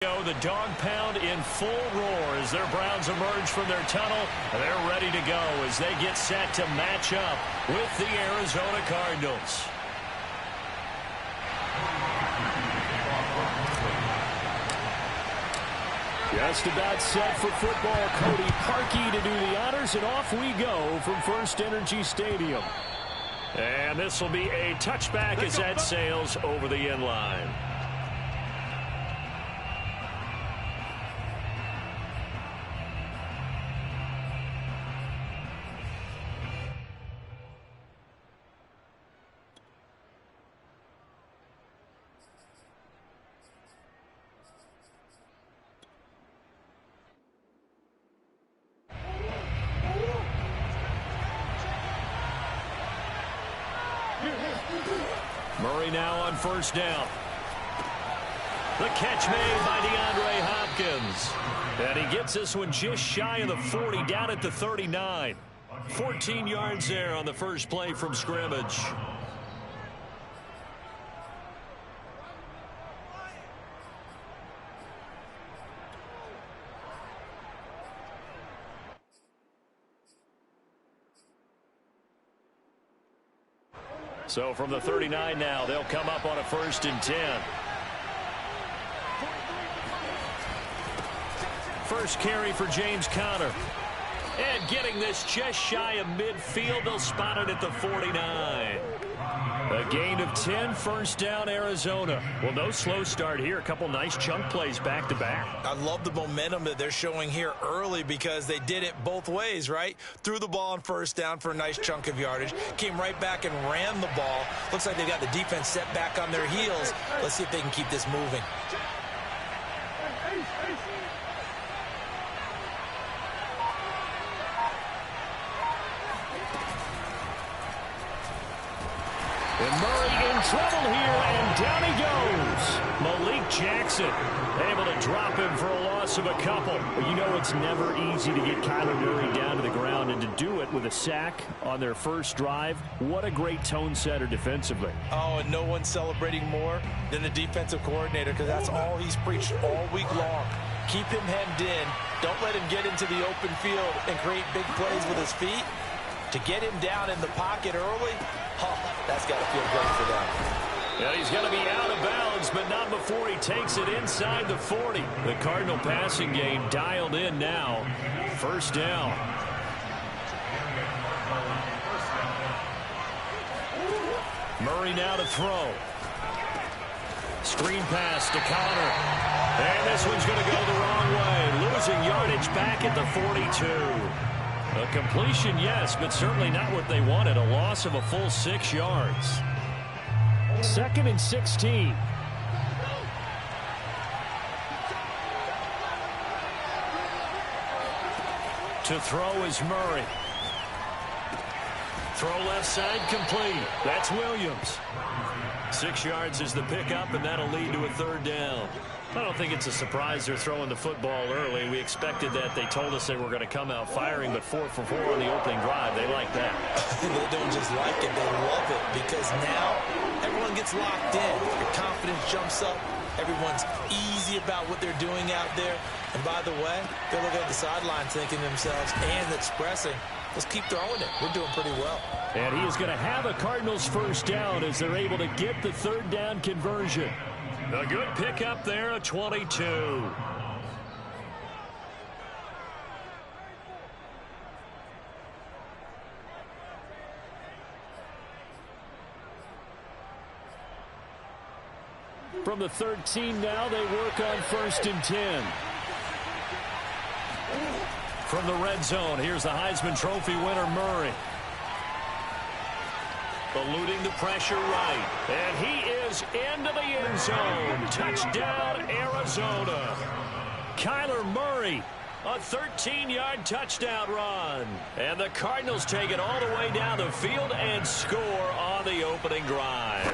The dog pound in full roar as their Browns emerge from their tunnel. They're ready to go as they get set to match up with the Arizona Cardinals. Just about set for football. Cody Parkey to do the honors, and off we go from First Energy Stadium. And this will be a touchback as that sails over the end line. Murray now on first down. The catch made by DeAndre Hopkins. And he gets this one just shy of the 40, down at the 39. 14 yards there on the first play from scrimmage. So from the 39 now, they'll come up on a 1st and 10. First carry for James Conner. And getting this just shy of midfield, they'll spot it at the 49. A gain of 10, first down, Arizona. Well, no slow start here. A couple nice chunk plays back-to-back. I love the momentum that they're showing here early because they did it both ways, right? Threw the ball on first down for a nice chunk of yardage. Came right back and ran the ball. Looks like they got the defense set back on their heels. Let's see if they can keep this moving. And Murray in trouble here, and down he goes. Malik Jackson able to drop him for a loss of a couple. But you know it's never easy to get Kyler Murray down to the ground, and to do it with a sack on their first drive, what a great tone setter defensively. Oh, and no one's celebrating more than the defensive coordinator, because that's all he's preached all week long. Keep him hemmed in. Don't let him get into the open field and create big plays with his feet. To get him down in the pocket early, that's got to feel great for them. Yeah, he's going to be out of bounds, but not before he takes it inside the 40. The Cardinal passing game dialed in now. First down. Murray now to throw. Screen pass to Conner. And this one's going to go the wrong way. Losing yardage back at the 42. A completion, yes, but certainly not what they wanted. A loss of a full 6 yards. 2nd and 16. To throw is Murray. Throw left side complete. That's Williams. 6 yards is the pickup, and that'll lead to a 3rd down. I don't think it's a surprise they're throwing the football early. We expected that. They told us they were going to come out firing, but 4 for 4 on the opening drive. They like that. They don't just like it, they love it, because now everyone gets locked in. Your confidence jumps up. Everyone's easy about what they're doing out there. And by the way, they're looking at the sideline thinking to themselves and expressing, let's keep throwing it. We're doing pretty well. And he is going to have a Cardinals first down as they're able to get the 3rd down conversion. A good pickup there, a 22. From the 13 now, they work on 1st and 10. From the red zone, here's the Heisman Trophy winner, Murray. Eluding the pressure right. And he is into the end zone. Touchdown, Arizona. Kyler Murray, a 13-yard touchdown run. And the Cardinals take it all the way down the field and score on the opening drive.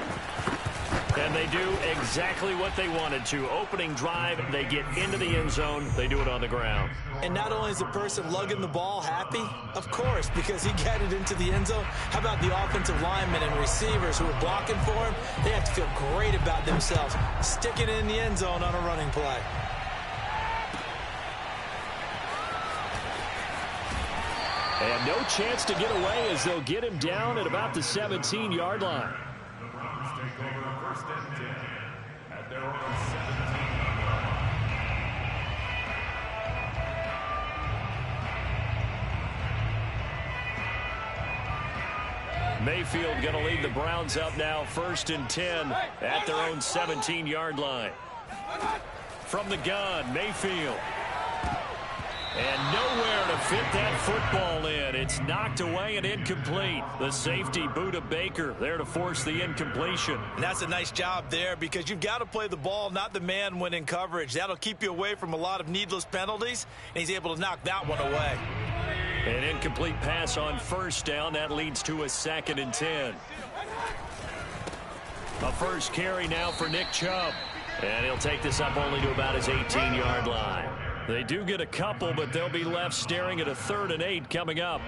And they do exactly what they wanted to. Opening drive, they get into the end zone. They do it on the ground. And not only is the person lugging the ball happy, of course, because he got it into the end zone. How about the offensive linemen and receivers who are blocking for him? They have to feel great about themselves, sticking it in the end zone on a running play. And no chance to get away as they'll get him down at about the 17-yard line. Take over 1st and 10 at their own 17. Mayfield going to lead the Browns up now 1st and 10 at their own 17-yard line. From the gun, Mayfield. And nowhere to fit that football in. It's knocked away and incomplete. The safety, Buda Baker, there to force the incompletion. And that's a nice job there because you've got to play the ball, not the man when in coverage. That'll keep you away from a lot of needless penalties, and he's able to knock that one away. An incomplete pass on 1st down. That leads to a 2nd and 10. A first carry now for Nick Chubb. And he'll take this up only to about his 18-yard line. They do get a couple, but they'll be left staring at a 3rd and 8 coming up.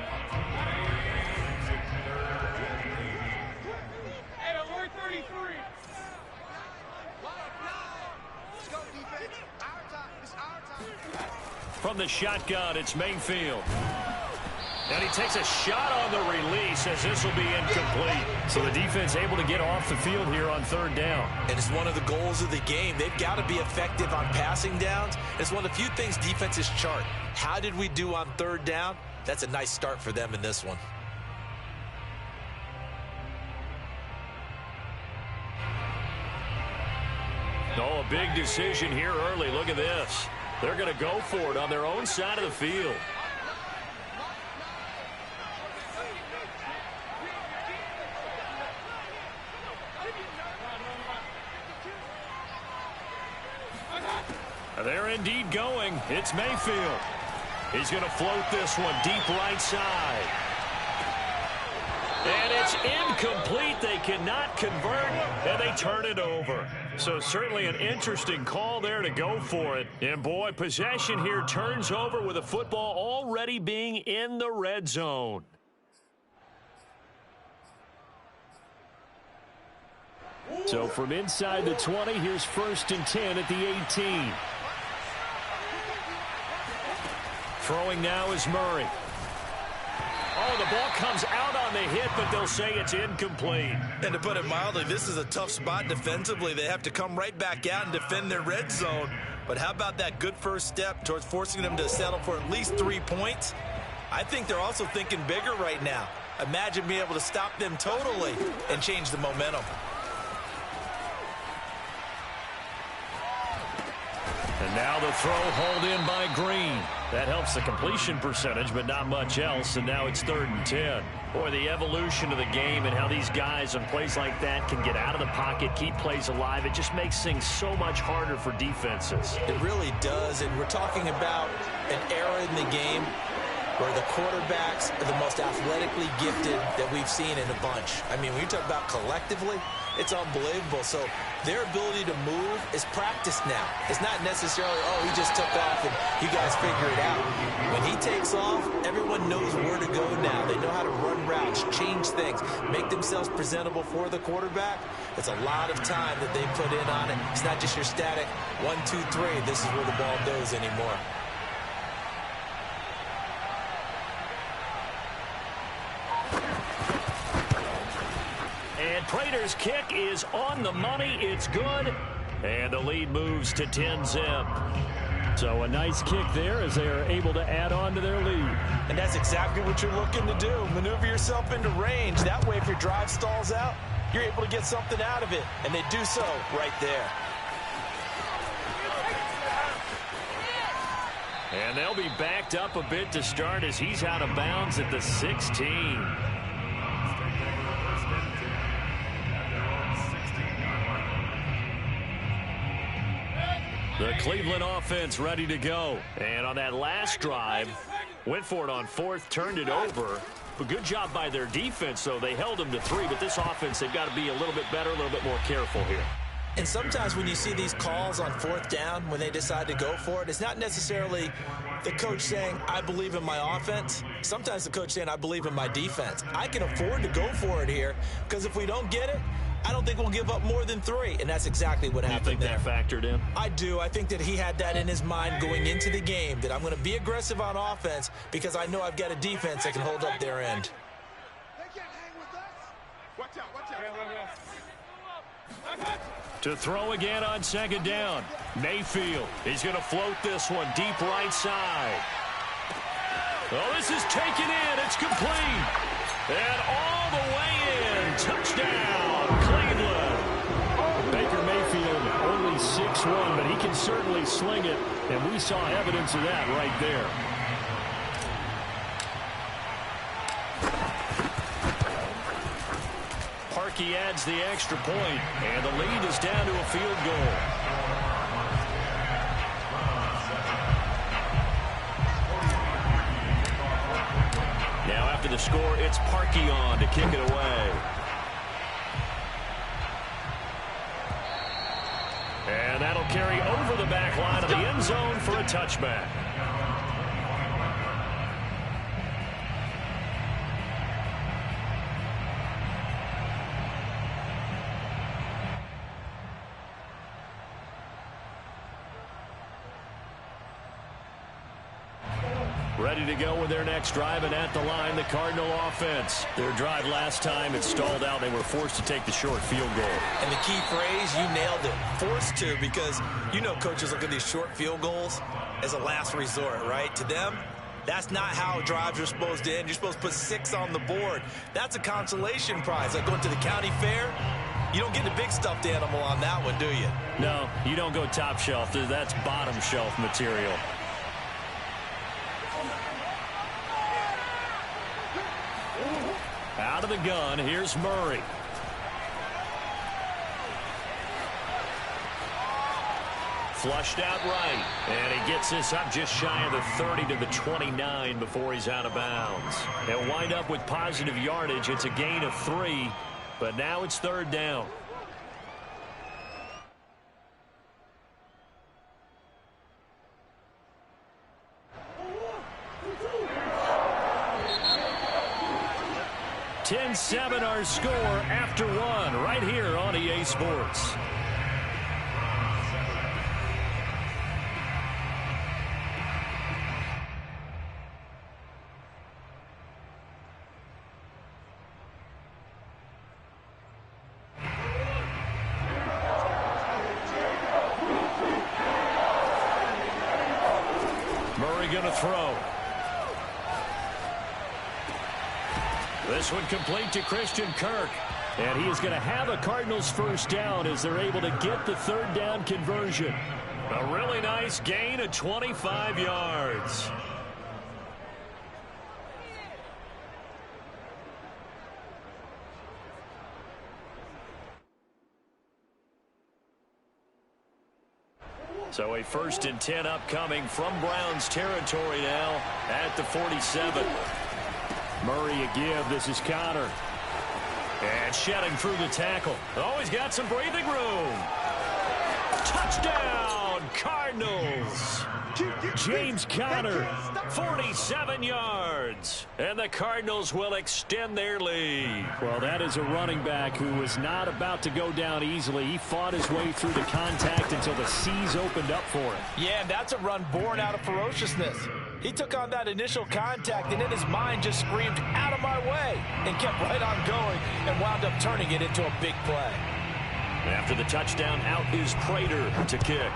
From the shotgun, it's Mayfield. And he takes a shot on the release as this will be incomplete. So the defense able to get off the field here on 3rd down. And it's one of the goals of the game. They've got to be effective on passing downs. It's one of the few things defenses chart. How did we do on 3rd down? That's a nice start for them in this one. Oh, a big decision here early. Look at this. They're going to go for it on their own side of the field. They're indeed going. It's Mayfield. He's going to float this one deep right side. And it's incomplete. They cannot convert, and they turn it over. So certainly an interesting call there to go for it. And, boy, possession here turns over with the football already being in the red zone. So from inside the 20, here's 1st and 10 at the 18. Throwing now is Murray. Oh, the ball comes out on the hit, but they'll say it's incomplete. And to put it mildly, this is a tough spot defensively. They have to come right back out and defend their red zone. But how about that good first step towards forcing them to settle for at least 3 points? I think they're also thinking bigger right now. Imagine being able to stop them totally and change the momentum. And now the throw hauled in by Green. That helps the completion percentage, but not much else. And now it's 3rd and 10. Boy, the evolution of the game and how these guys on plays like that can get out of the pocket, keep plays alive, it just makes things so much harder for defenses. It really does, and we're talking about an era in the game where the quarterbacks are the most athletically gifted that we've seen in a bunch. I mean, when you talk about collectively, it's unbelievable. So their ability to move is practiced now. It's not necessarily, oh, he just took off and you guys figure it out. When he takes off, everyone knows where to go now. They know how to run routes, change things, make themselves presentable for the quarterback. It's a lot of time that they put in on it. It's not just your static 1, 2, 3. This is where the ball goes anymore. And Prater's kick is on the money. It's good. And the lead moves to 10-zip. So a nice kick there as they are able to add on to their lead. And that's exactly what you're looking to do. Maneuver yourself into range. That way, if your drive stalls out, you're able to get something out of it. And they do so right there. And they'll be backed up a bit to start as he's out of bounds at the 16. The Cleveland offense ready to go. And on that last drive, went for it on 4th, turned it over. A good job by their defense, though. They held them to 3, but this offense, they've got to be a little bit better, a little bit more careful here. And sometimes when you see these calls on 4th down, when they decide to go for it, it's not necessarily the coach saying, I believe in my offense. Sometimes the coach saying, I believe in my defense. I can afford to go for it here because if we don't get it, I don't think we'll give up more than 3, and that's exactly what happened. You think that factored in? I do. I think that he had that in his mind going into the game, that I'm going to be aggressive on offense because I know I've got a defense that can hold up their end. To throw again on second down. Mayfield. He's going to float this one deep right side. Oh, this is taken in. It's complete. And all the way in. Touchdown, Cleveland. Baker Mayfield only 6'1", but he can certainly sling it. And we saw evidence of that right there. Parkey adds the extra point, and the lead is down to a field goal. Now after the score, it's Parkey on to kick it away. And that'll carry over the back line of the end zone for a touchback. Ready to go with their next drive, and at the line, the Cardinal offense. Their drive last time, it stalled out. They were forced to take the short field goal. And the key phrase, you nailed it, forced to, because you know coaches look at these short field goals as a last resort, right? To them, that's not how drives are supposed to end. You're supposed to put 6 on the board. That's a consolation prize. Like going to the county fair, you don't get the big stuffed animal on that one, do you? No, you don't go top shelf. That's bottom shelf material. Out of the gun, here's Murray. Flushed out right, and he gets this up just shy of the 30 to the 29 before he's out of bounds. They'll wind up with positive yardage. It's a gain of 3, but now it's third down. (10-7) our score after 1 right here on EA Sports. Murray going to throw. This one complete to Christian Kirk. And he is going to have a Cardinals first down as they're able to get the third down conversion. A really nice gain of 25 yards. So a 1st and 10 upcoming from Browns territory now at the 47. Murray a give. This is Connor. And shedding through the tackle. Oh, he's got some breathing room. Touchdown, Cardinals. James Conner, 47 yards. And the Cardinals will extend their lead. Well, that is a running back who was not about to go down easily. He fought his way through the contact until the seas opened up for him. Yeah, and that's a run born out of ferociousness. He took on that initial contact, and in his mind just screamed, out of my way, and kept right on going and wound up turning it into a big play. After the touchdown, out is Prater to kick.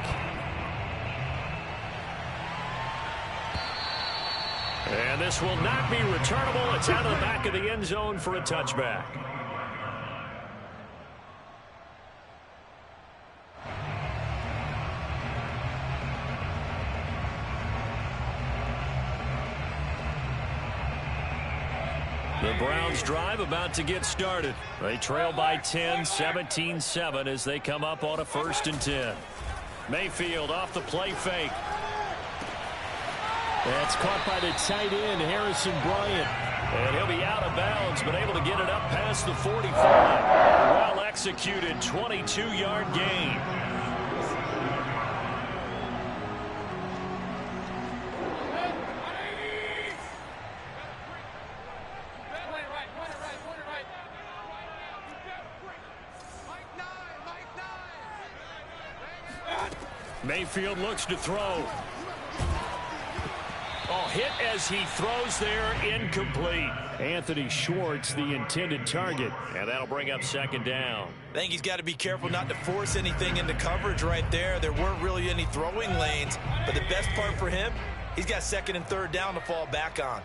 And this will not be returnable. It's out of the back of the end zone for a touchback. The Browns drive about to get started. They trail by 10, 17-7 as they come up on a 1st and 10. Mayfield off the play fake. That's caught by the tight end, Harrison Bryant. And he'll be out of bounds, but able to get it up past the 45. Well executed, 22-yard gain. Mayfield looks to throw. Oh, hit as he throws there, incomplete. Anthony Schwartz, the intended target, and that'll bring up second down. I think he's got to be careful not to force anything into coverage right there. There weren't really any throwing lanes, but the best part for him, he's got second and third down to fall back on.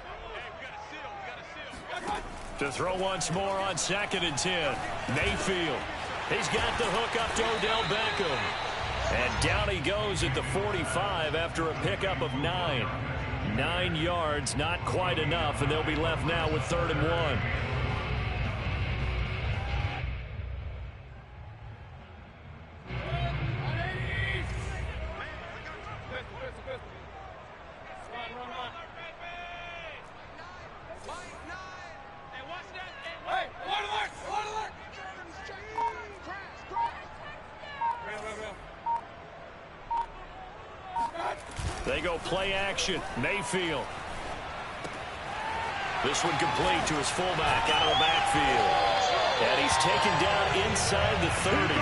To throw once more on 2nd and 10. Mayfield. He's got the hook up to Odell Beckham. And down he goes at the 45 after a pickup of 9. 9 yards, not quite enough, and they'll be left now with 3rd and 1. They go play action. Mayfield. This one complete to his fullback out of the backfield. And he's taken down inside the 30.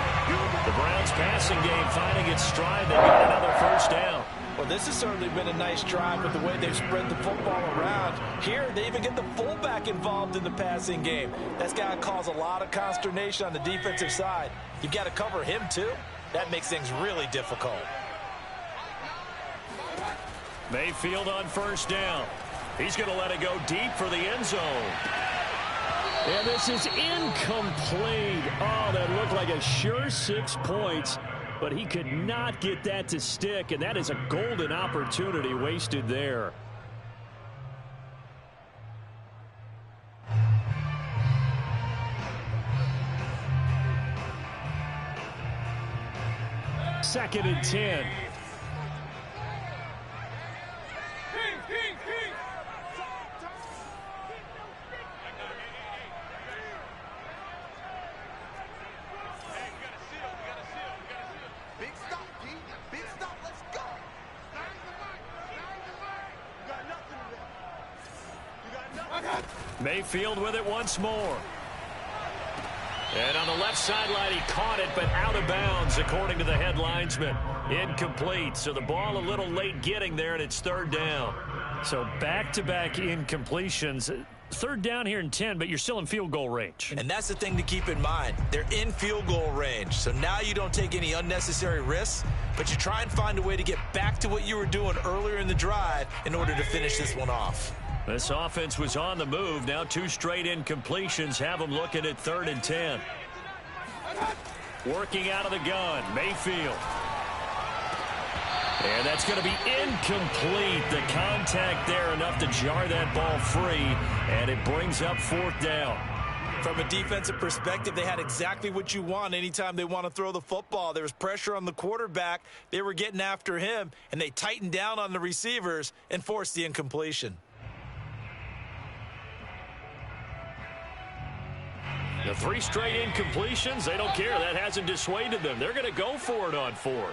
The Browns passing game finding its stride. They got another first down. Well, this has certainly been a nice drive with the way they've spread the football around. Here, they even get the fullback involved in the passing game. That's got to cause a lot of consternation on the defensive side. You've got to cover him, too. That makes things really difficult. Mayfield on first down. He's going to let it go deep for the end zone. And this is incomplete. Oh, that looked like a sure 6 points, but he could not get that to stick, and that is a golden opportunity wasted there. Second and 10. Mayfield with it once more. And on the left sideline, he caught it, but out of bounds, according to the head linesman. Incomplete. So the ball a little late getting there, and it's 3rd down. So back-to-back incompletions. 3rd down here in 10, but you're still in field goal range. And that's the thing to keep in mind. They're in field goal range. So now you don't take any unnecessary risks, but you try and find a way to get back to what you were doing earlier in the drive in order to finish this one off. This offense was on the move. Now 2 straight incompletions have them looking at 3rd and 10. Working out of the gun, Mayfield. And that's going to be incomplete. The contact there enough to jar that ball free, and it brings up 4th down. From a defensive perspective, they had exactly what you want anytime they want to throw the football. There was pressure on the quarterback. They were getting after him, and they tightened down on the receivers and forced the incompletion. The 3 straight incompletions, they don't care. That hasn't dissuaded them. They're going to go for it on 4th.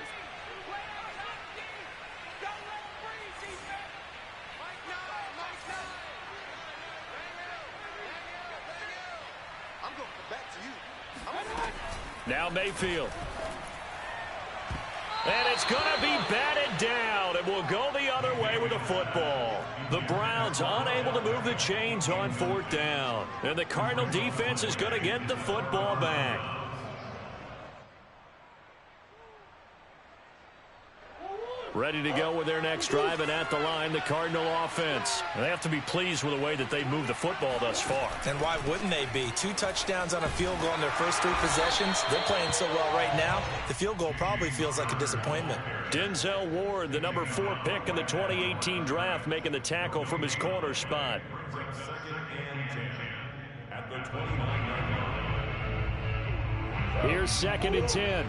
Now Mayfield. And it's going to be batted down, and we'll go the other way with the football. The Browns unable to move the chains on 4th down. And the Cardinal defense is going to get the football back. Ready to go with their next drive, and at the line, the Cardinal offense. They have to be pleased with the way that they moved the football thus far. And why wouldn't they be? 2 touchdowns on a field goal in their first 3 possessions. They're playing so well right now, the field goal probably feels like a disappointment. Denzel Ward, the number 4 pick in the 2018 draft, making the tackle from his corner spot. Here's 2nd and 10.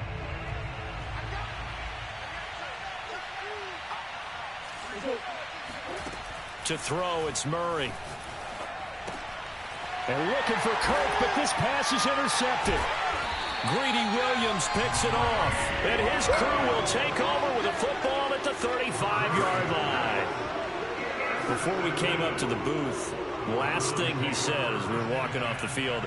To throw, it's Murray. And looking for Kirk, but this pass is intercepted. Greedy Williams picks it off. And his crew will take over with a football at the 35-yard line. Before we came up to the booth, Last thing he said as we were walking off the field,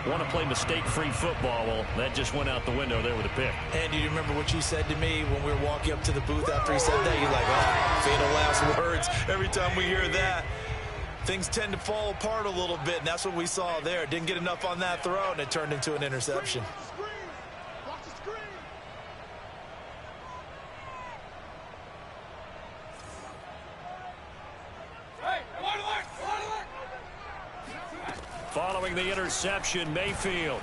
want to play mistake-free football. Well, that just went out the window there with a pick. And do you remember what you said to me when we were walking up to the booth after he said that? You're like, oh, fatal last words. Every time we hear that, things tend to fall apart a little bit, and that's what we saw there. Didn't get enough on that throw, and it turned into an interception. Following the interception, Mayfield.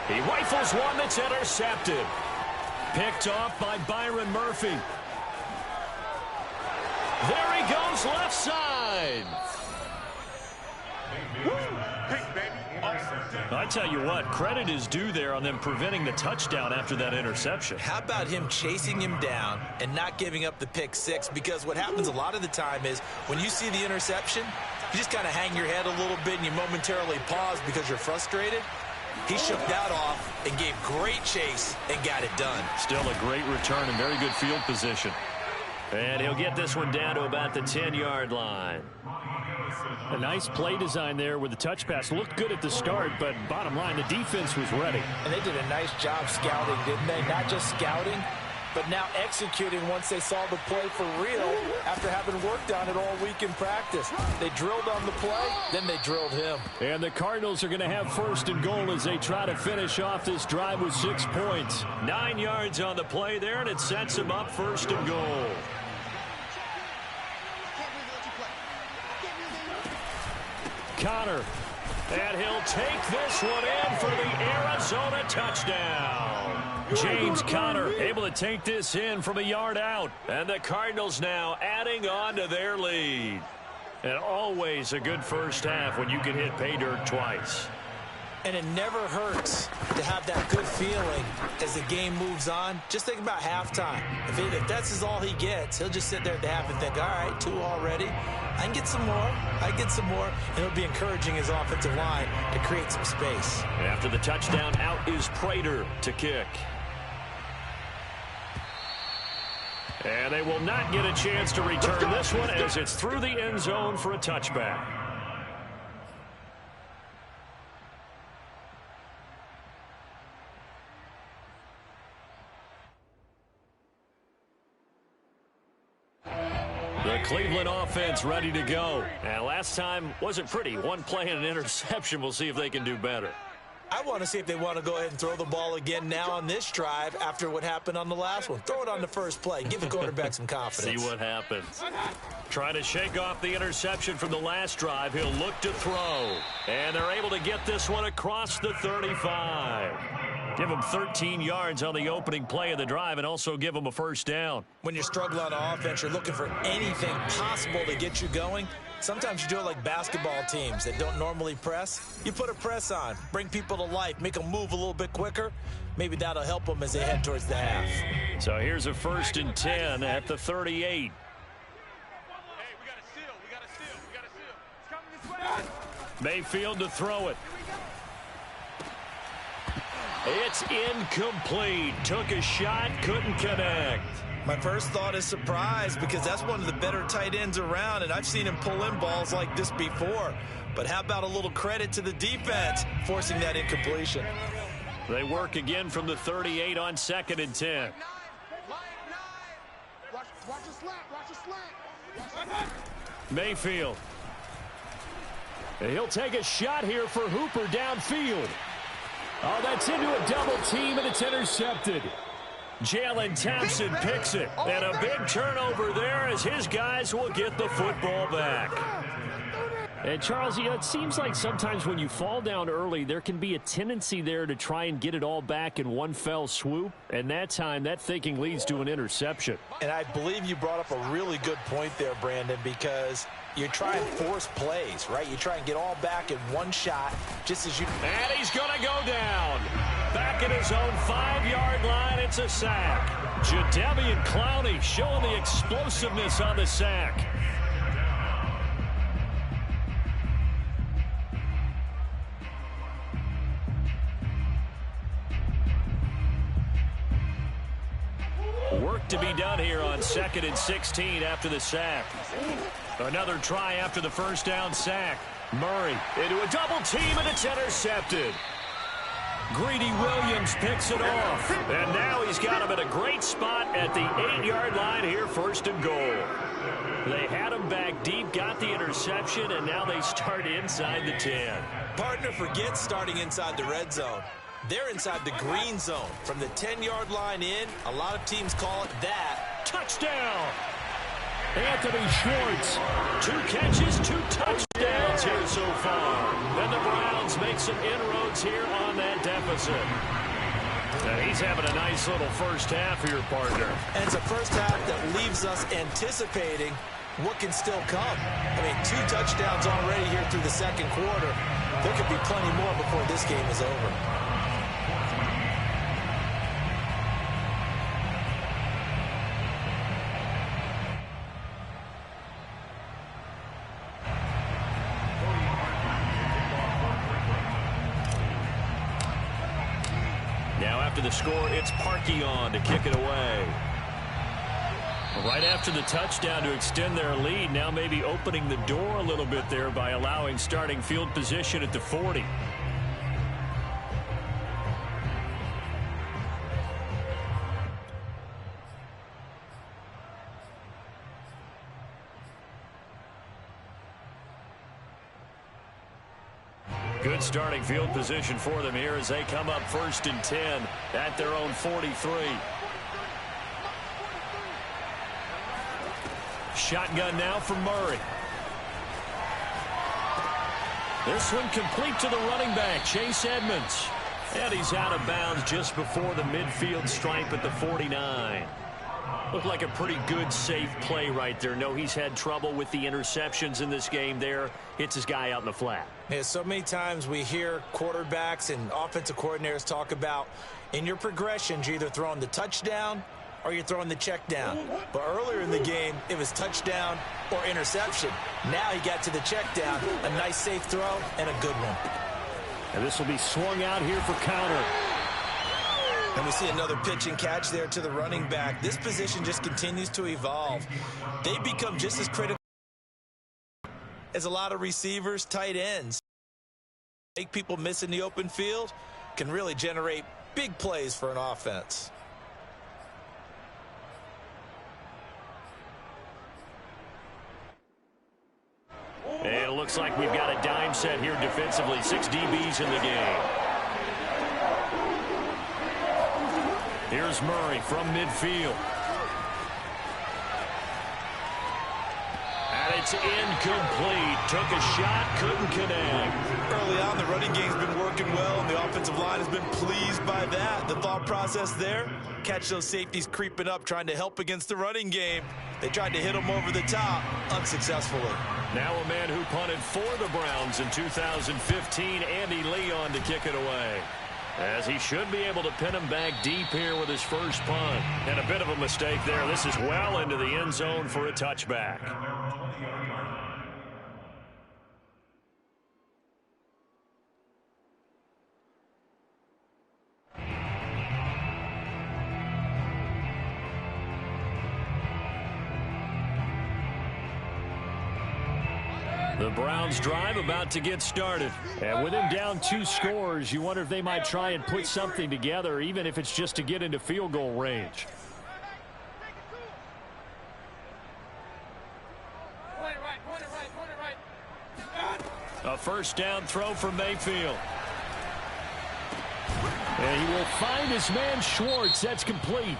He rifles one that's intercepted. Picked off by Byron Murphy. There he goes, left side. I tell you what, credit is due there on them preventing the touchdown after that interception. How about him chasing him down and not giving up the pick six? Because what happens a lot of the time is when you see the interception, you just kind of hang your head a little bit and you momentarily pause because you're frustrated. He shook that off and gave great chase and got it done. Still a great return and very good field position. And he'll get this one down to about the 10-yard line. A nice play design there with the touch pass. Looked good at the start, but bottom line, the defense was ready. And they did a nice job scouting, didn't they? Not just scouting, but now executing once they saw the play for real after having worked on it all week in practice. They drilled on the play, then they drilled him. And the Cardinals are going to have first and goal as they try to finish off this drive with 6 points. 9 yards on the play there, and it sets them up first and goal. Connor, and he'll take this one in for the Arizona touchdown. James Conner able to take this in from a yard out. And the Cardinals now adding on to their lead. And always a good first half when you can hit pay dirt twice. And it never hurts to have that good feeling as the game moves on. Just think about halftime. If that's all he gets, he'll just sit there at the half and think, all right, 2 already. I can get some more. I can get some more. And he'll be encouraging his offensive line to create some space. After the touchdown, out is Prater to kick. And they will not get a chance to return this one as it's through the end zone for a touchback. The Cleveland offense ready to go. And last time wasn't pretty. One play and an interception. We'll see if they can do better. I want to see if they want to go ahead and throw the ball again now on this drive after what happened on the last one. Throw it on the first play. Give the quarterback some confidence. See what happens. Trying to shake off the interception from the last drive. He'll look to throw. And they're able to get this one across the 35. Give him 13 yards on the opening play of the drive and also give him a first down. When you're struggling on offense, you're looking for anything possible to get you going. Sometimes you do it like basketball teams that don't normally press. You put a press on, bring people to life, make them move a little bit quicker. Maybe that'll help them as they head towards the half. So here's a 1st and 10 at the 38. Mayfield to throw it. It's incomplete. Took a shot, couldn't connect. My first thought is surprise because that's one of the better tight ends around, and I've seen him pull in balls like this before. But how about a little credit to the defense forcing that incompletion? They work again from the 38 on 2nd and 10. Mayfield. He'll take a shot here for Hooper downfield. Oh, that's into a double team, and it's intercepted. Jalen Thompson picks it. And a big turnover there as his guys will get the football back. And, Charles, you know, it seems like sometimes when you fall down early, there can be a tendency there to try and get it all back in one fell swoop. And that time, that thinking leads to an interception. And I believe you brought up a really good point there, Brandon, because you try and force plays, right? You try and get all back in one shot just as you... And he's going to go down. Back at his own 5-yard line, it's a sack. Jadeveon Clowney showing the explosiveness on the sack. Work to be done here on 2nd and 16 after the sack. Another try after the first down sack. Murray into a double team, and it's intercepted. Greedy Williams picks it off. And now he's got him at a great spot at the 8-yard line here, first and goal. They had him back deep, got the interception, and now they start inside the 10. Partner forgets starting inside the red zone. They're inside the green zone. From the 10-yard line in, a lot of teams call it that. Touchdown! Anthony Schwartz. 2 catches, 2 touchdowns here so far. And the Browns make some inroads here on that deficit. And he's having a nice little first half here, partner. And it's a first half that leaves us anticipating what can still come. I mean, 2 touchdowns already here through the second quarter. There could be plenty more before this game is over. Now after the score, it's Parkey on to kick it away. Right after the touchdown to extend their lead, now maybe opening the door a little bit there by allowing starting field position at the 40. Good starting field position for them here as they come up first and 10 at their own 43. Shotgun now from Murray. This one complete to the running back, Chase Edmonds. And he's out of bounds just before the midfield stripe at the 49. Looked like a pretty good, safe play right there. No, he's had trouble with the interceptions in this game there. Hits his guy out in the flat. Yeah, so many times we hear quarterbacks and offensive coordinators talk about in your progressions, you're either throwing the touchdown or you're throwing the check down. But earlier in the game, it was touchdown or interception. Now he got to the check down, a nice safe throw, and a good one. And this will be swung out here for counter. And we see another pitch and catch there to the running back. This position just continues to evolve. They become just as critical as a lot of receivers, tight ends. Make people miss in the open field can really generate big plays for an offense. And it looks like we've got a dime set here defensively. 6 DBs in the game. Here's Murray from midfield. And it's incomplete. Took a shot, couldn't connect. Early on, the running game's been working well, and the offensive line has been pleased by that. The thought process there, catch those safeties creeping up, trying to help against the running game. They tried to hit them over the top, unsuccessfully. Now a man who punted for the Browns in 2015, Andy Leon, to kick it away. As he should be able to pin him back deep here with his first punt. And a bit of a mistake there. This is well into the end zone for a touchback. The Browns drive about to get started. And with him down 2 scores, you wonder if they might try and put something together, even if it's just to get into field goal range. A first down throw for Mayfield. And he will find his man Schwartz. That's complete.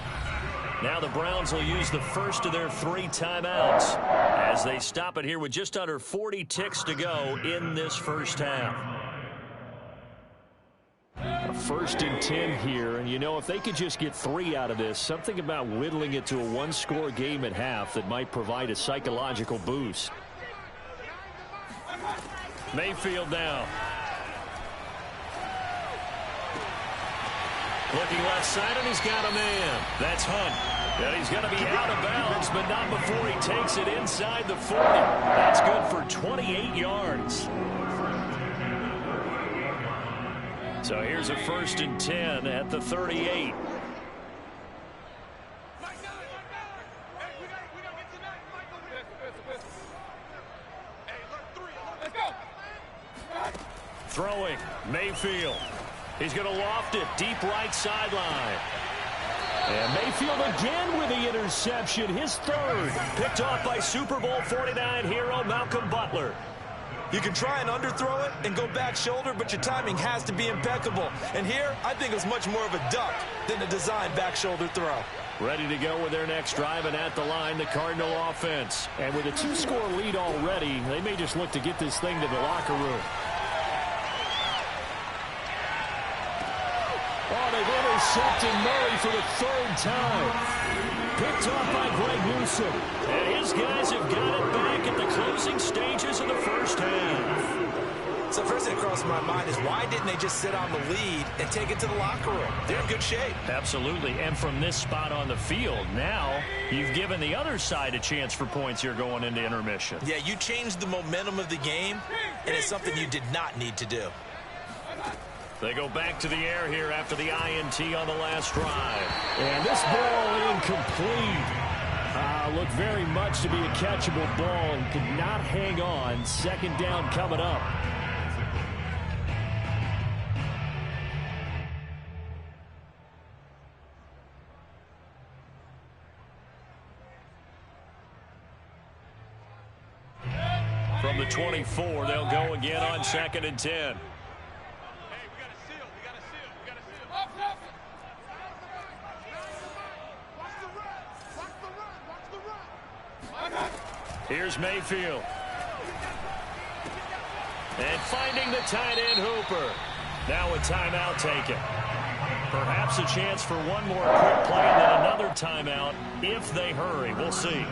Now the Browns will use the first of their 3 timeouts as they stop it here with just under 40 ticks to go in this first half. A 1st and 10 here, and you know, if they could just get 3 out of this, something about whittling it to a 1-score game at half that might provide a psychological boost. Mayfield now. Looking left side, and he's got a man. That's Hunt. And he's going to be out of bounds, but not before he takes it inside the 40. That's good for 28 yards. So here's a 1st and 10 at the 38. Throwing, Mayfield. He's going to loft it deep right sideline. And Mayfield again with the interception, his third. Picked off by Super Bowl 49 hero Malcolm Butler. You can try and underthrow it and go back shoulder, but your timing has to be impeccable. And here, I think it was much more of a duck than a designed back shoulder throw. Ready to go with their next drive, and at the line, the Cardinal offense. And with a 2-score lead already, they may just look to get this thing to the locker room. Oh, they've intercepted Murray for the third time. Picked off by Greg Newsome. And his guys have got it back at the closing stages of the first half. So first thing that crossed my mind is why didn't they just sit on the lead and take it to the locker room? They're in good shape. Absolutely. And from this spot on the field, now you've given the other side a chance for points here going into intermission. Yeah, you changed the momentum of the game, and it's something you did not need to do. They go back to the air here after the INT on the last drive. And this ball incomplete. Looked very much to be a catchable ball and could not hang on. Second down coming up. From the 24, they'll go again on 2nd and 10. Here's Mayfield. And finding the tight end Hooper. Now a timeout taken. Perhaps a chance for one more quick play and then another timeout if they hurry. We'll see.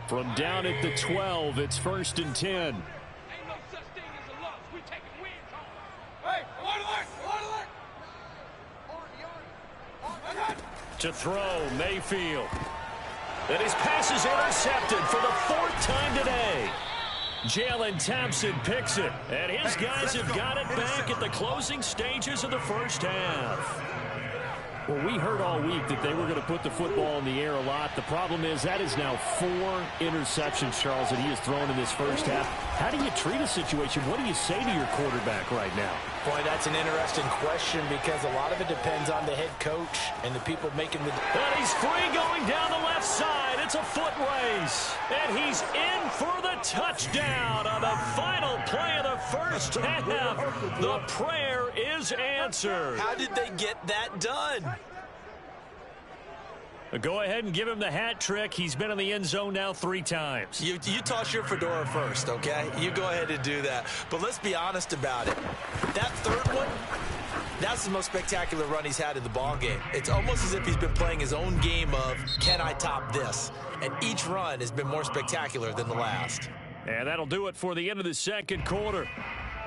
From down at the 12, it's 1st and 10. To throw, Mayfield. And his pass is intercepted for the 4th time today. Jalen Thompson picks it. And his guys have got it back at the closing stages of the first half. Well, we heard all week that they were going to put the football in the air a lot. The problem is that is now 4 interceptions, Charles, that he has thrown in this first half. How do you treat a situation? What do you say to your quarterback right now? Boy, that's an interesting question because a lot of it depends on the head coach and the people making the... And he's free going down the left side. It's a foot race. And he's in for the touchdown on the final play of the first half. The prayer is answered. How did they get that done? Go ahead and give him the hat trick. He's been in the end zone now 3 times. You toss your fedora first, okay? You go ahead and do that. But let's be honest about it. That third one, that's the most spectacular run he's had in the ballgame. It's almost as if he's been playing his own game of, can I top this? And each run has been more spectacular than the last. And that'll do it for the end of the second quarter.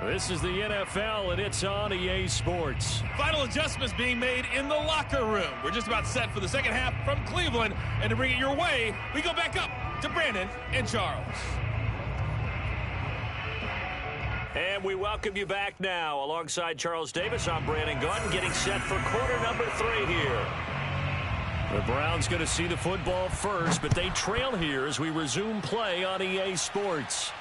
This is the NFL, and it's on EA Sports. Final adjustments being made in the locker room. We're just about set for the second half from Cleveland. And to bring it your way, we go back up to Brandon and Charles. And we welcome you back now. Alongside Charles Davis, I'm Brandon Gunn, getting set for quarter number 3 here. The Browns going to see the football first, but they trail here as we resume play on EA Sports.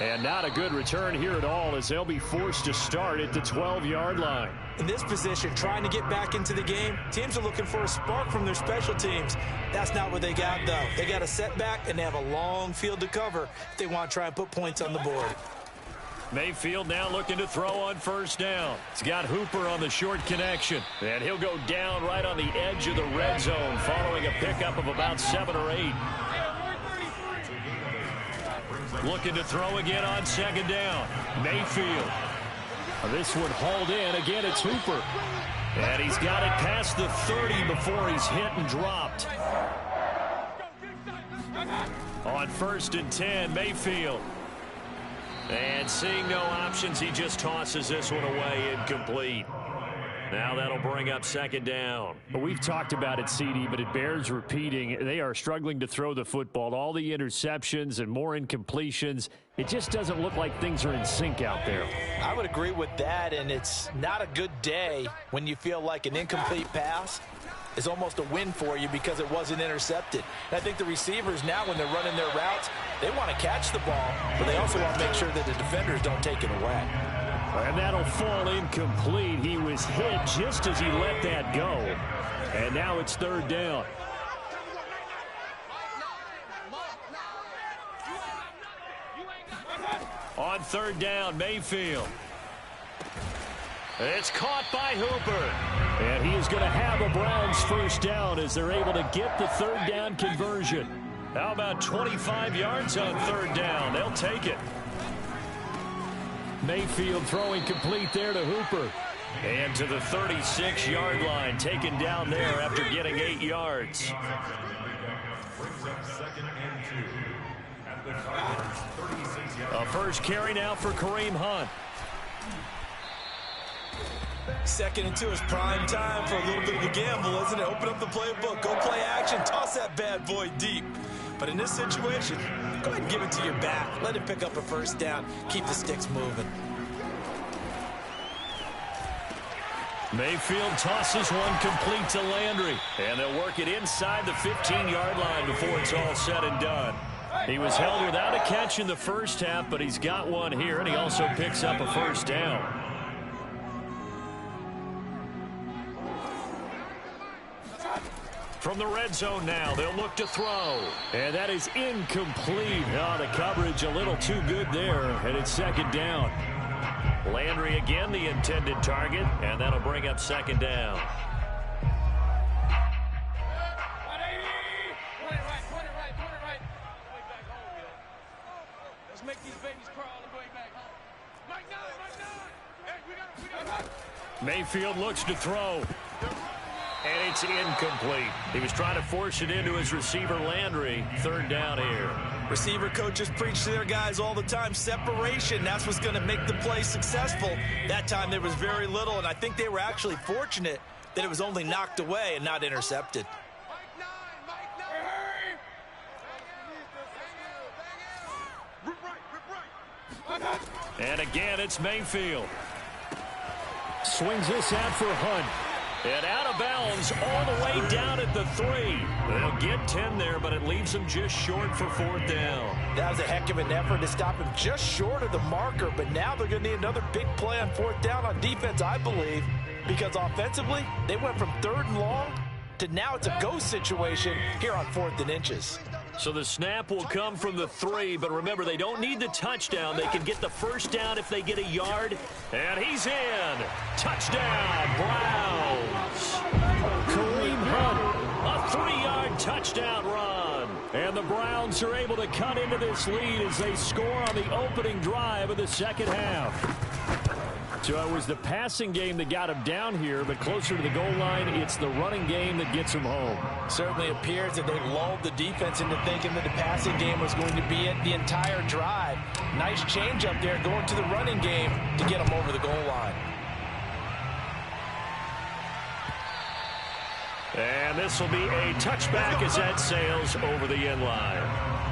And not a good return here at all as they'll be forced to start at the 12-yard line. In this position, trying to get back into the game, teams are looking for a spark from their special teams. That's not what they got, though. They got a setback, and they have a long field to cover if they want to try and put points on the board. Mayfield now looking to throw on first down. He's got Hooper on the short connection. And he'll go down right on the edge of the red zone following a pickup of about 7 or 8. Looking to throw again on 2nd down. Mayfield. This one hauled in. Again, it's Hooper. And he's got it past the 30 before he's hit and dropped. On 1st and 10, Mayfield. And seeing no options, he just tosses this one away incomplete. Now that'll bring up second down. Well, we've talked about it, CD, but it bears repeating. They are struggling to throw the football. All the interceptions and more incompletions. It just doesn't look like things are in sync out there. I would agree with that, and it's not a good day when you feel like an incomplete pass is almost a win for you because it wasn't intercepted. And I think the receivers now, when they're running their routes, they want to catch the ball, but they also want to make sure that the defenders don't take it away. And that'll fall incomplete. He was hit just as he let that go. And now it's third down. On third down, Mayfield. It's caught by Hooper. And he is going to have a Browns first down as they're able to get the third down conversion. How about 25 yards on third down? They'll take it. Mayfield throwing complete there to Hooper. And to the 36-yard line, taken down there after getting 8 yards. A first carry now for Kareem Hunt. 2nd and 2 is prime time for a little bit of a gamble, isn't it? Open up the playbook, go play action, toss that bad boy deep. But in this situation, go ahead and give it to your back. Let him pick up a first down. Keep the sticks moving. Mayfield tosses one complete to Landry. And they'll work it inside the 15-yard line before it's all said and done. He was held without a catch in the first half, but he's got one here, and he also picks up a first down. From the red zone now, they'll look to throw. And that is incomplete. Oh, the coverage a little too good there, and it's second down. Landry again the intended target, and that'll bring up second down. Let's make these babies crawl on the way back home. Mike 9, Mike 9. Hey, we got Mayfield looks to throw. And it's incomplete. He was trying to force it into his receiver, Landry. Third down here. Receiver coaches preach to their guys all the time. Separation, that's what's going to make the play successful. That time there was very little, and I think they were actually fortunate that it was only knocked away and not intercepted. And again, it's Mayfield. Swings this out for Hunt. And out of bounds all the way down at the 3. They'll get 10 there, but it leaves them just short for fourth down. That was a heck of an effort to stop him just short of the marker, but now they're going to need another big play on fourth down on defense, I believe, because offensively, they went from 3rd and long to now it's a go situation here on 4th and inches. So the snap will come from the 3, but remember, they don't need the touchdown. They can get the first down if they get a yard. And he's in. Touchdown, Browns. Kareem Hunt. A 3-yard touchdown run. And the Browns are able to cut into this lead as they score on the opening drive of the second half. So it was the passing game that got him down here, but closer to the goal line, it's the running game that gets him home. Certainly appears that they lulled the defense into thinking that the passing game was going to be it the entire drive. Nice change up there going to the running game to get them over the goal line. And this will be a touchback as that sails over the end line.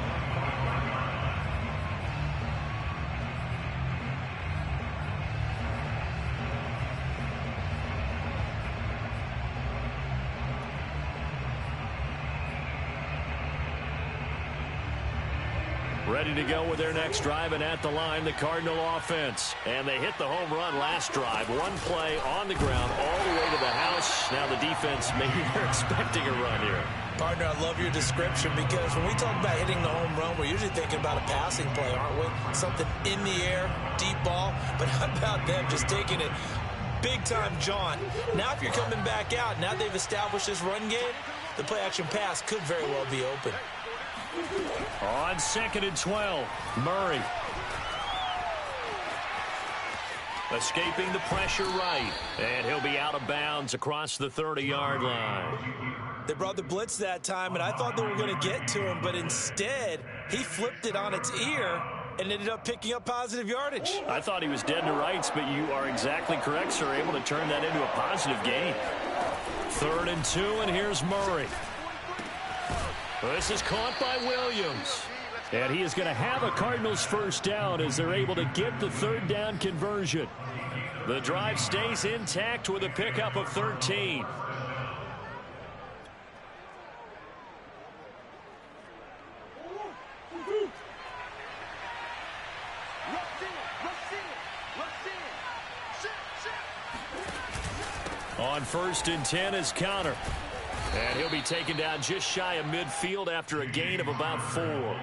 Ready to go with their next drive, and at the line, the Cardinal offense. And they hit the home run last drive. One play on the ground all the way to the house. Now the defense, maybe they're expecting a run here. Partner, I love your description because when we talk about hitting the home run, we're usually thinking about a passing play, aren't we? Something in the air, deep ball. But how about them just taking it big-time jaunt? Now if you're coming back out, now they've established this run game, the play-action pass could very well be open. On 2nd and 12, Murray. Escaping the pressure right. And he'll be out of bounds across the 30-yard line. They brought the blitz that time, and I thought they were going to get to him, but instead, he flipped it on its ear and ended up picking up positive yardage. I thought he was dead to rights, but you are exactly correct, sir. Able to turn that into a positive gain. 3rd and 2, and here's Murray. This is caught by Williams. And he is going to have a Cardinals first down as they're able to get the 3rd down conversion. The drive stays intact with a pickup of 13. On 1st and 10 is Counter. And he'll be taken down just shy of midfield after a gain of about 4.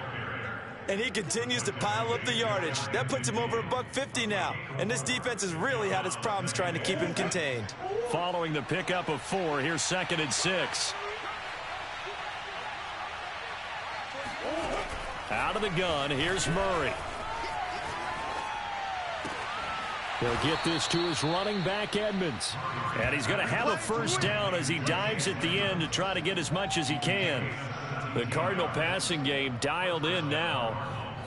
And he continues to pile up the yardage. That puts him over $150 now. And this defense has really had its problems trying to keep him contained. Following the pickup of 4, here's 2nd and 6. Out of the gun, here's Murray. He'll get this to his running back, Edmonds. And he's going to have a first down as he dives at the end to try to get as much as he can. The Cardinal passing game dialed in now.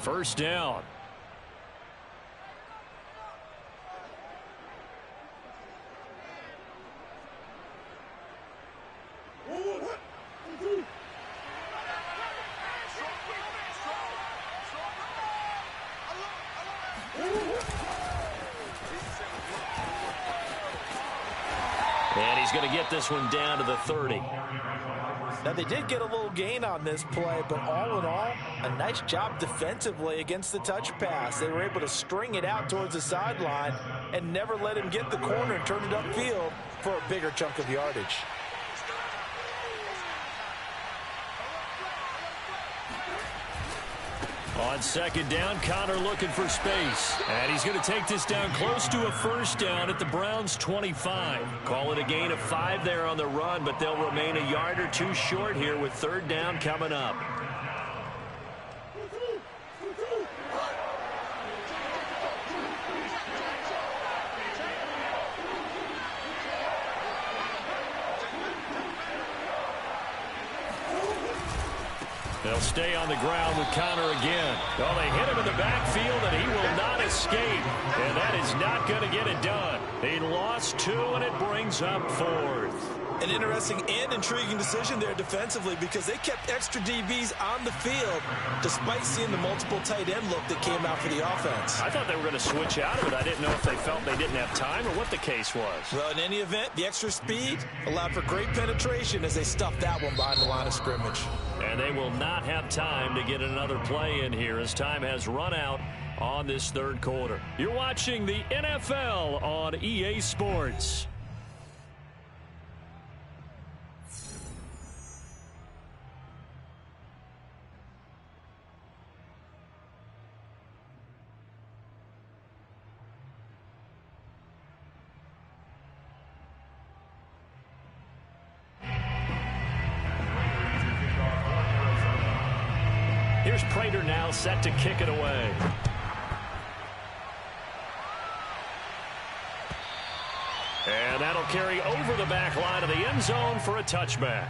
First down. And he's going to get this one down to the 30. Now, they did get a little gain on this play, but all in all, a nice job defensively against the touch pass. They were able to string it out towards the sideline and never let him get the corner and turn it upfield for a bigger chunk of yardage. On 2nd down, Connor looking for space. And he's going to take this down close to a first down at the Browns' 25. Call it a gain of 5 there on the run, but they'll remain a yard or 2 short here with 3rd down coming up. They'll stay on the ground with Connor again. Well, they hit him in the backfield, and he will not escape. And that is not going to get it done. He lost 2, and it brings up 4th. An interesting and intriguing decision there defensively because they kept extra DBs on the field despite seeing the multiple tight end look that came out for the offense. I thought they were going to switch out of it. I didn't know if they felt they didn't have time or what the case was. Well, in any event, the extra speed allowed for great penetration as they stuffed that one behind the line of scrimmage. And they will not have time to get another play in here as time has run out on this 3rd quarter. You're watching the NFL on EA Sports. Here's Prater now set to kick it away. And that'll carry over the back line of the end zone for a touchback.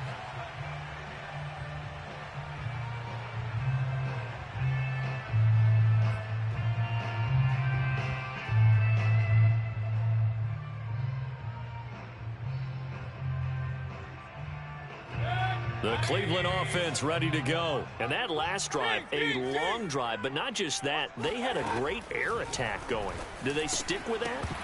The Cleveland offense ready to go. And that last drive, a long drive, but not just that. They had a great air attack going. Do they stick with that?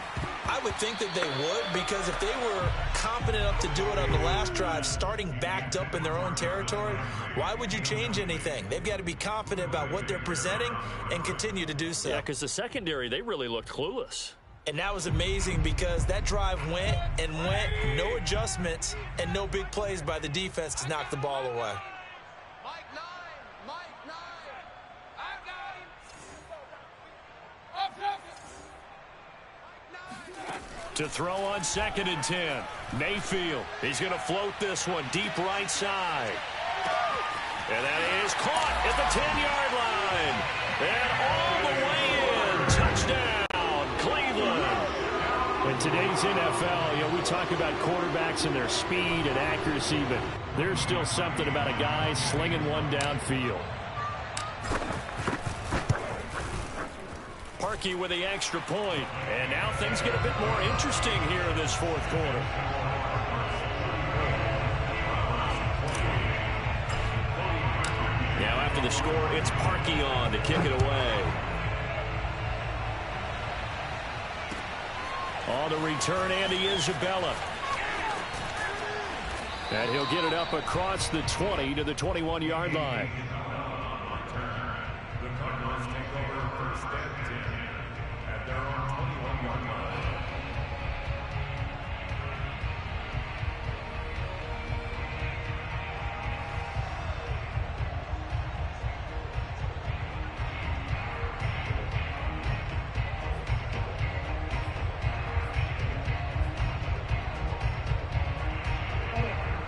I would think that they would because if they were confident enough to do it on the last drive, starting backed up in their own territory, why would you change anything? They've got to be confident about what they're presenting and continue to do so. Yeah, because the secondary, they really looked clueless. And that was amazing because that drive went and went, no adjustments, and no big plays by the defense to knock the ball away. To throw on 2nd and 10. Mayfield, he's going to float this one deep right side. And that is caught at the 10-yard line. And all the way in. Touchdown, Cleveland. In today's NFL, we talk about quarterbacks and their speed and accuracy, but there's still something about a guy slinging one downfield. Parkey with the extra point. And now things get a bit more interesting here in this fourth quarter. Now after the score, it's Parkey on to kick it away. On the return, Andy Isabella. And he'll get it up across the 20 to the 21-yard line. The Cardinals take over first and 10 at their own 21-yard line.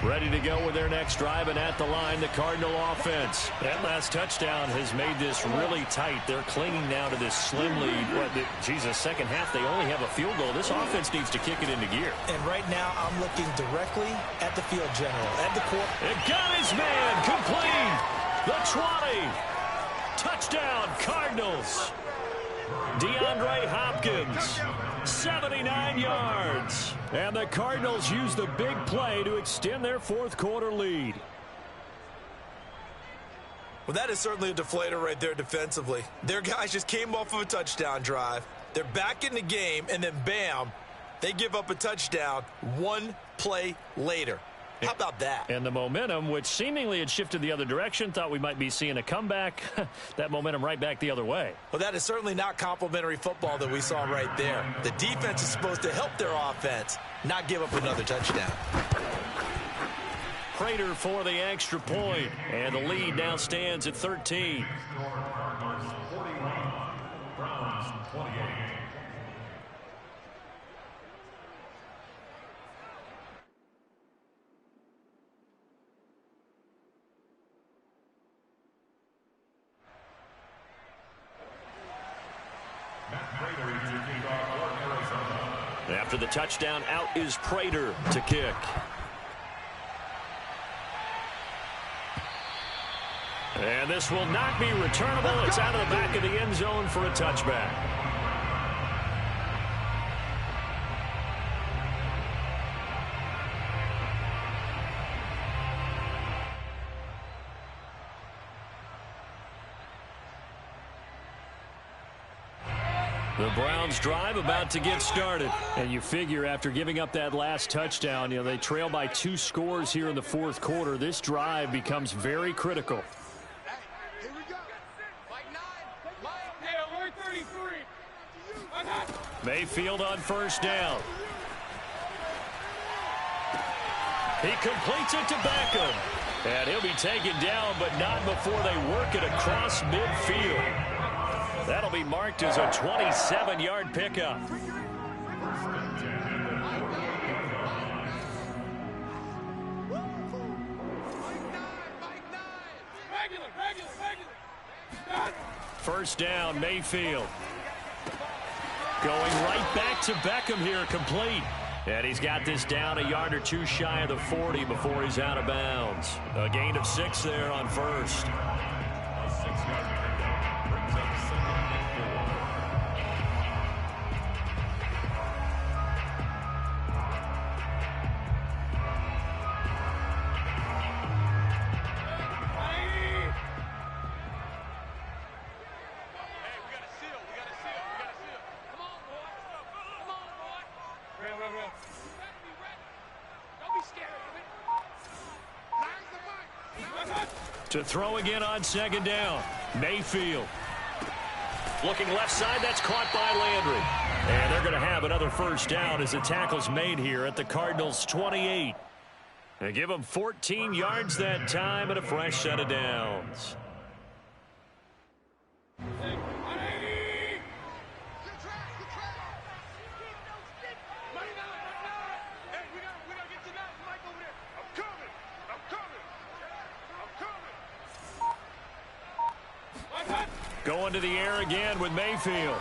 Ready to go with their next drive, and at the line, the Cardinal offense. That last touchdown has made this really tight. They're clinging now to this slim lead. Jesus, second half, they only have a field goal. This offense needs to kick it into gear. And right now, I'm looking directly at the field general, at the court. It got his man, complete. The 20. Touchdown, Cardinals. DeAndre Hopkins, 79 yards. And the Cardinals use the big play to extend their fourth quarter lead. Well, that is certainly a deflator right there defensively. Their guys just came off of a touchdown drive. They're back in the game, and then bam, they give up a touchdown one play later. How about that? And the momentum, which seemingly had shifted the other direction, thought we might be seeing a comeback. That momentum right back the other way. Well, that is certainly not complimentary football that we saw right there. The defense is supposed to help their offense, not give up another touchdown. Prater for the extra point, and the lead now stands at 13. Cardinals 41, Browns 28. After the touchdown, out is Prater to kick. And this will not be returnable. It's out of the back of the end zone for a touchback. The Browns drive about to get started. And you figure after giving up that last touchdown, they trail by 2 scores here in the fourth quarter. This drive becomes very critical. Here we go. Mayfield on first down. He completes it to Beckham. And he'll be taken down, but not before they work it across midfield. That'll be marked as a 27-yard pickup. First down, Mayfield. Going right back to Beckham here, complete. And he's got this down a yard or two shy of the 40 before he's out of bounds. A gain of 6 there on first. To throw again on second down. Mayfield. Looking left side, that's caught by Landry. And they're going to have another first down as the tackle's made here at the Cardinals' 28. They give them 14 yards that time and a fresh set of downs. Going to the air again with Mayfield.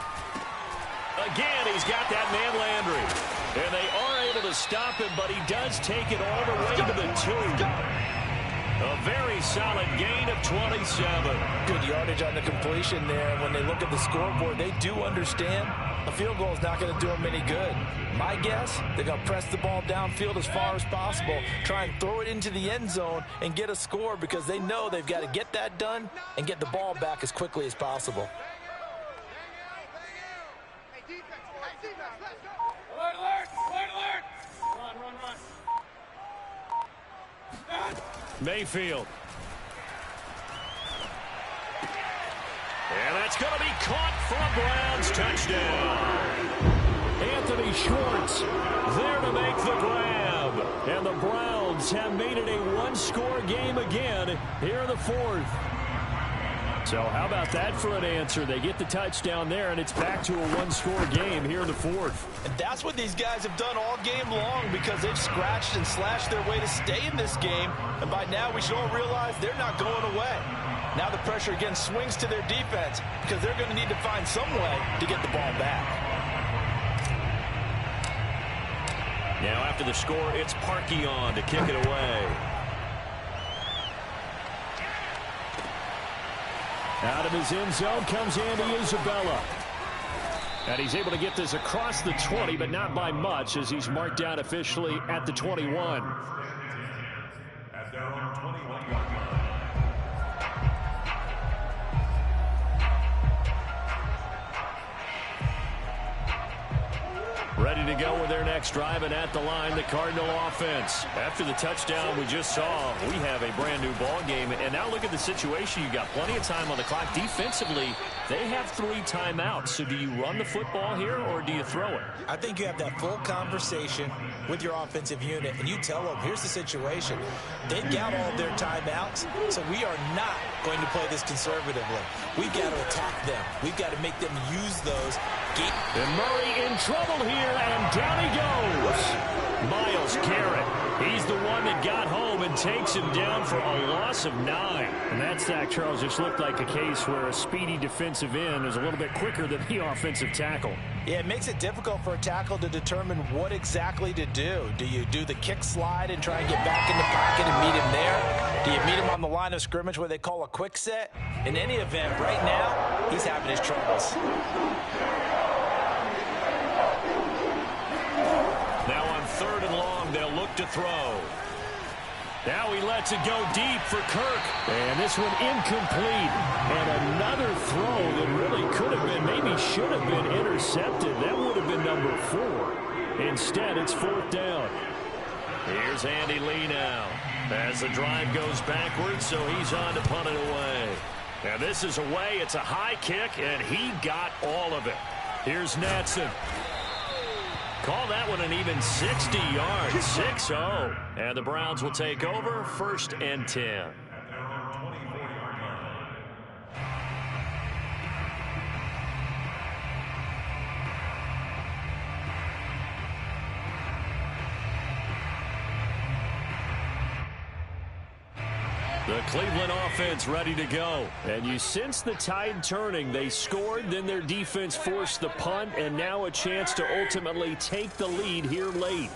Again, he's got that man Landry. And they are able to stop him, but he does take it all the way to the 2. A very solid gain of 27. Good yardage on the completion there. When they look at the scoreboard, they do understand a field goal is not going to do them any good. My guess, they're going to press the ball downfield as far as possible, try and throw it into the end zone and get a score because they know they've got to get that done and get the ball back as quickly as possible. Mayfield. And that's going to be caught for a Browns touchdown. Anthony Schwartz there to make the grab. And the Browns have made it a one-score game again here in the fourth. So how about that for an answer? They get the touchdown there, and it's back to a one-score game here in the fourth. And that's what these guys have done all game long because they've scratched and slashed their way to stay in this game. And by now, we should all realize they're not going away. Now the pressure again swings to their defense because they're going to need to find some way to get the ball back. Now after the score, it's Parkey on to kick it away. Out of his end zone comes Andy Isabella. And he's able to get this across the 20, but not by much as he's marked down officially at the 21. At their own 21-yard line. Ready to go with their next drive, and at the line, the Cardinal offense. After the touchdown we just saw, we have a brand new ball game. And now look at the situation. You've got plenty of time on the clock. Defensively, they have 3 timeouts. So do you run the football here or do you throw it? I think you have that full conversation with your offensive unit, and you tell them, here's the situation. They've got all their timeouts, so we are not going to play this conservatively. We've got to attack them. We've got to make them use those. And Murray in trouble here, and down he goes. Myles Garrett. He's the one that got home and takes him down for a loss of 9. And that sack, Charles, just looked like a case where a speedy defensive end is a little bit quicker than the offensive tackle. Yeah, it makes it difficult for a tackle to determine what exactly to do. Do you do the kick slide and try and get back in the pocket and meet him there? Do you meet him on the line of scrimmage where they call a quick set? In any event, right now, he's having his troubles. Now on 3rd and long, they'll look to throw. Now he lets it go deep for Kirk. And this one incomplete. And another throw that really could have been, maybe should have been intercepted. That would have been number 4. Instead, it's 4th down. Here's Andy Lee now. As the drive goes backwards, so he's on to punt it away. And this is away. It's a high kick, and he got all of it. Here's Natson. Call that one an even 60 yards, 6-0. And the Browns will take over 1st and 10. The Cleveland offense ready to go. And you sense the tide turning. They scored, then their defense forced the punt, and now a chance to ultimately take the lead here late.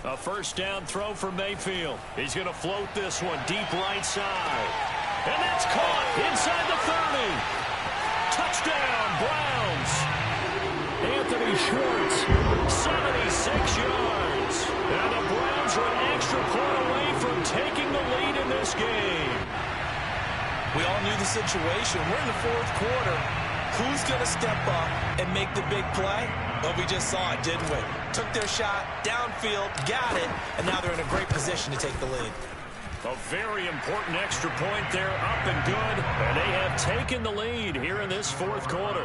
A 1st down throw for Mayfield. He's going to float this one deep right side. And that's caught inside the 30. Touchdown, Browns. Anthony Schwartz. 76 yards. And the Browns are an extra point away from taking the lead in this game. We all knew the situation. We're in the 4th quarter. Who's going to step up and make the big play? Well, we just saw it, didn't we? Took their shot, downfield, got it, and now they're in a great position to take the lead. A very important extra point there, up and good. And they have taken the lead here in this 4th quarter.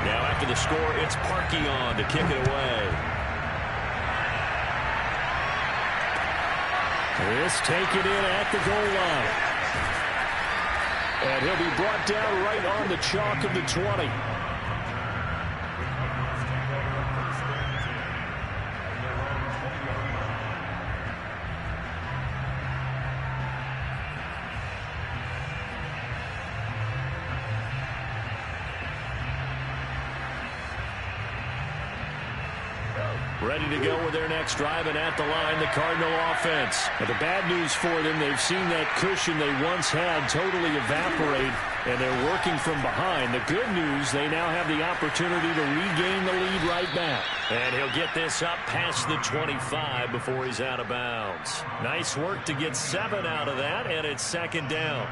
Now after the score, it's Parkey on to kick it away. This take it in at the goal line. And he'll be brought down right on the chalk of the 20. ready to go with their next drive, and at the line, the Cardinal offense. But the bad news for them, they've seen that cushion they once had totally evaporate, and they're working from behind. The good news, they now have the opportunity to regain the lead right back. And he'll get this up past the 25 before he's out of bounds. Nice work to get 7 out of that, and it's second down.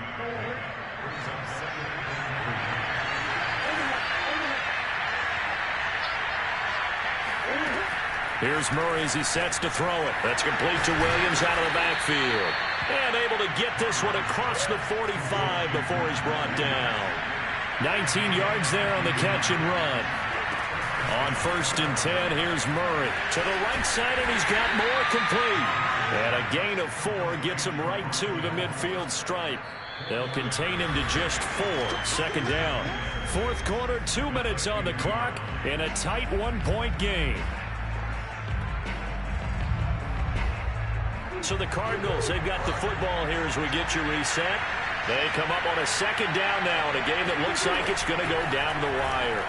Here's Murray as he sets to throw it. That's complete to Williams out of the backfield. And able to get this one across the 45 before he's brought down. 19 yards there on the catch and run. On 1st and 10, here's Murray. To the right side, and he's got more complete. And a gain of 4 gets him right to the midfield stripe. They'll contain him to just 4. Second down. 4th quarter, 2 minutes on the clock, in a tight 1-point game. So the Cardinals, they've got the football here as we get you reset. They come up on a second down now in a game that looks like it's going to go down the wire.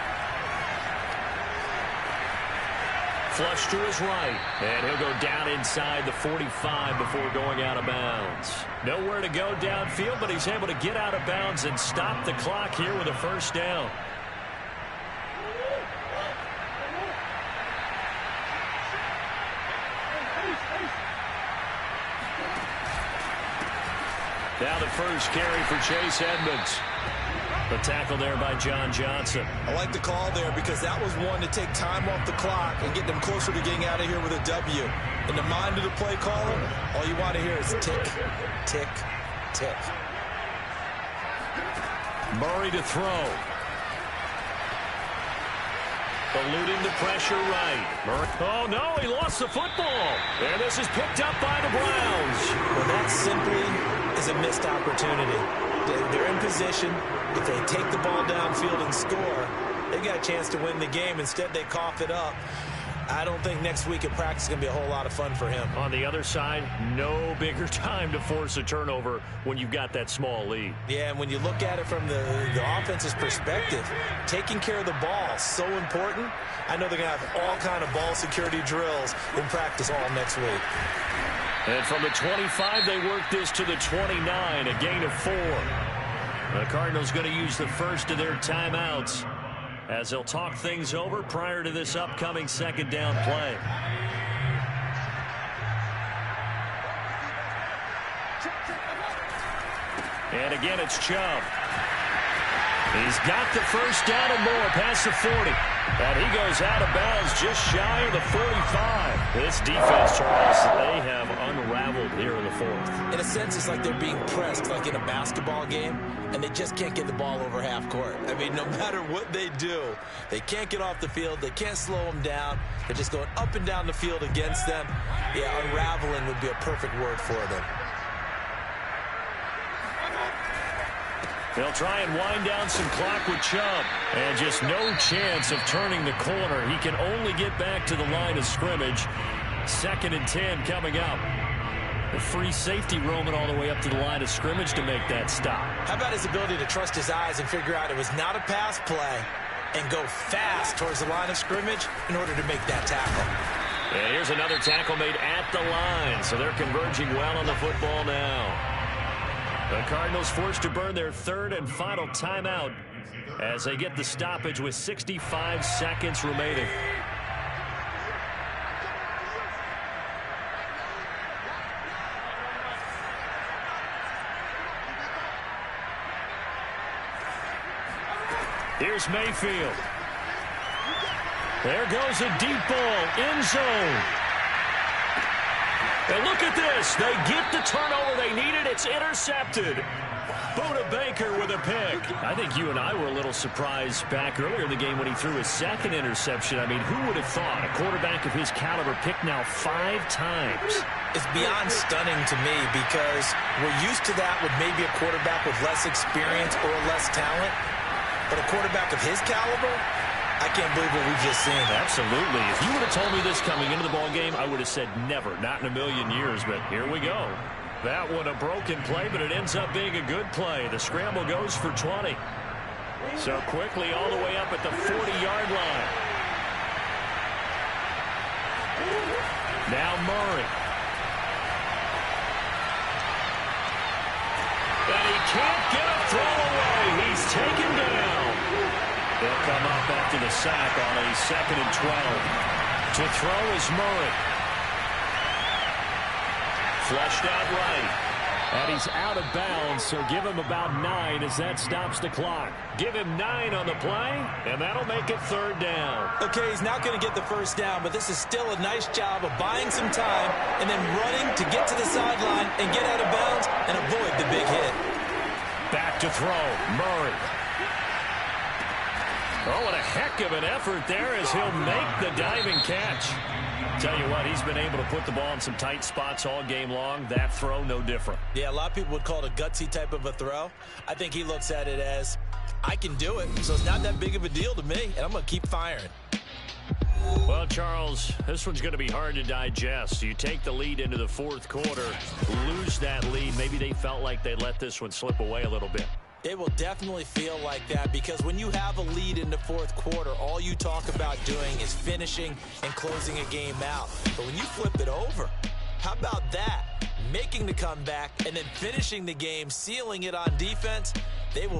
Flush to his right, and he'll go down inside the 45 before going out of bounds. Nowhere to go downfield, but he's able to get out of bounds and stop the clock here with a first down. Now the first carry for Chase Edmonds. The tackle there by John Johnson. I like the call there because that was one to take time off the clock and get them closer to getting out of here with a W. In the mind of the play caller, all you want to hear is tick, tick, tick. Murray to throw. Eluding the pressure right. Murray. Oh, no, he lost the football. And this is picked up by the Browns. Well, that simply is a missed opportunity. They're in position. If they take the ball downfield and score, they got a chance to win the game. Instead, they cough it up. I don't think next week at practice is going to be a whole lot of fun for him. On the other side, no bigger time to force a turnover when you've got that small lead. Yeah, and when you look at it from the offense's perspective, taking care of the ball is so important. I know they're going to have all kind of ball security drills in practice all next week. And from the 25, they work this to the 29, a gain of 4. The Cardinals going to use the first of their timeouts as they'll talk things over prior to this upcoming second down play. And again, it's Chubb. He's got the first down and more past the 40. And he goes out of bounds just shy of the 45. This defense, Charles, they have unraveled here in the 4th. In a sense, it's like they're being pressed like in a basketball game, and they just can't get the ball over half court. I mean, no matter what they do, they can't get off the field. They can't slow them down. They're just going up and down the field against them. Yeah, unraveling would be a perfect word for them. They'll try and wind down some clock with Chubb. And just no chance of turning the corner. He can only get back to the line of scrimmage. 2nd and 10 coming up. The free safety roaming all the way up to the line of scrimmage to make that stop. How about his ability to trust his eyes and figure out it was not a pass play and go fast towards the line of scrimmage in order to make that tackle. And here's another tackle made at the line. So they're converging well on the football now. The Cardinals forced to burn their 3rd and final timeout as they get the stoppage with 65 seconds remaining. Here's Mayfield. There goes a deep ball, end zone. And look at this. They get the turnover they needed. It's intercepted. Buda Baker with a pick. I think you and I were a little surprised back earlier in the game when he threw his 2nd interception. I mean, who would have thought a quarterback of his caliber picked now 5 times? It's beyond stunning to me because we're used to that with maybe a quarterback with less experience or less talent. But a quarterback of his caliber, I can't believe what we've just seen. Absolutely. If you would have told me this coming into the ball game, I would have said never, not in a million years. But here we go. That one a broken play, but it ends up being a good play. The scramble goes for 20. So quickly all the way up at the 40-yard line. Now Murray. And he can't get a throw away. He's taken down. They'll come up after the sack on a 2nd and 12. To throw is Murray. Flushed out right. And he's out of bounds, so give him about 9 as that stops the clock. Give him 9 on the play, and that'll make it 3rd down. Okay, he's not going to get the first down, but this is still a nice job of buying some time and then running to get to the sideline and get out of bounds and avoid the big hit. Back to throw, Murray. Oh, what a heck of an effort there as he'll make the diving catch. Tell you what, he's been able to put the ball in some tight spots all game long. That throw, no different. Yeah, a lot of people would call it a gutsy type of a throw. I think he looks at it as, I can do it, so it's not that big of a deal to me, and I'm going to keep firing. Well, Charles, this one's going to be hard to digest. You take the lead into the 4th quarter, lose that lead. Maybe they felt like they let this one slip away a little bit. It will definitely feel like that because when you have a lead in the 4th quarter, all you talk about doing is finishing and closing a game out. But when you flip it over, how about that? Making the comeback and then finishing the game, sealing it on defense, they will